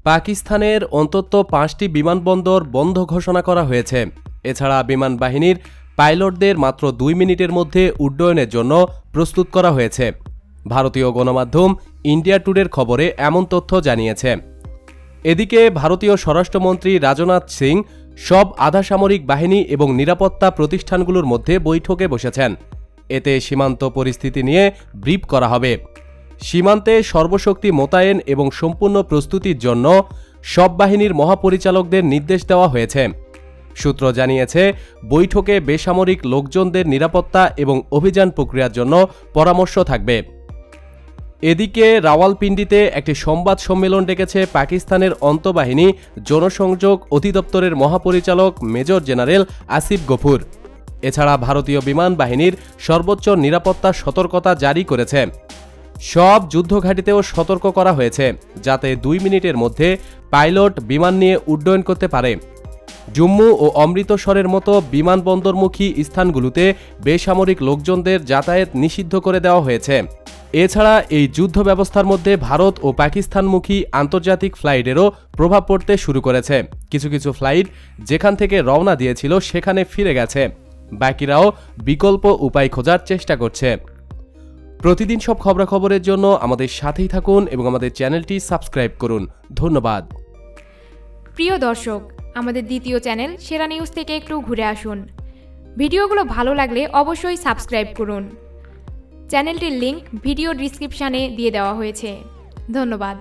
পাকিস্তানের অন্তত 5টি বিমানবন্দর বন্ধ ঘোষণা করা হয়েছে। এছাড়া বিমান বাহিনীর পাইলটদের মাত্র 2 মিনিটের মধ্যে উড্ডয়নের জন্য প্রস্তুত করা হয়েছে। ভারতীয় গণমাধ্যম ইন্ডিয়া টুডের খবরে এমন তথ্য জানিয়েছে। এদিকে ভারতীয় স্বরাষ্ট্রমন্ত্রী রাজনাথ সিং সব আধাসামরিক বাহিনী এবং নিরাপত্তা প্রতিষ্ঠানগুলোর মধ্যে বৈঠকে বসেছেন। এতে সীমান্ত পরিস্থিতি নিয়ে ব্রিফ করা হবে। সীমান্তে সর্বশক্তি মোতায়েন এবং সম্পূর্ণ প্রস্তুতির জন্য সব বাহিনীর মহাপরিচালকদের নির্দেশ দেওয়া হয়েছে। সূত্র জানিয়েছে, বৈঠকে বেসামরিক লোকজনদের নিরাপত্তা এবং অভিযান প্রক্রিয়ার জন্য পরামর্শ থাকবে। এদিকে রাওয়ালপিন্ডিতে একটি সংবাদ সম্মেলন ডেকেছে পাকিস্তানের অন্তঃবাহিনী জনসংযোগ অধিদপ্তরের মহাপরিচালক মেজর জেনারেল আসিফ গফুর। এছাড়া ভারতীয় বিমান বাহিনীর সর্বোচ্চ নিরাপত্তা সতর্কতা জারি করেছে। সব যুদ্ধঘাঁটিতেও সতর্ক করা হয়েছে যাতে 2 মিনিটের মধ্যে পাইলট বিমান নিয়ে উড্ডয়ন করতে পারে। জম্মু ও অমৃতসরের মতো বিমানবন্দরমুখী স্থানগুলোতে বেসামরিক লোকজনদের যাতায়াত নিষিদ্ধ করে দেওয়া হয়েছে। এছাড়া এই যুদ্ধ ব্যবস্থার মধ্যে ভারত ও পাকিস্তানমুখী আন্তর্জাতিক ফ্লাইটেরও প্রভাব পড়তে শুরু করেছে। কিছু কিছু ফ্লাইট যেখান থেকে রওনা দিয়েছিল সেখানে ফিরে গেছে, বাকিরাও বিকল্প উপায় খোঁজার চেষ্টা করছে। প্রতিদিন সব খবরাখবরের জন্য আমাদের সাথেই থাকুন এবং আমাদের চ্যানেলটি সাবস্ক্রাইব করুন। ধন্যবাদ। প্রিয় দর্শক, আমাদের দ্বিতীয় চ্যানেল সেরা নিউজ থেকে একটু ঘুরে আসুন। ভিডিওগুলো ভালো লাগলে অবশ্যই সাবস্ক্রাইব করুন। চ্যানেলটির লিংক ভিডিও ডিসক্রিপশানে দিয়ে দেওয়া হয়েছে। ধন্যবাদ।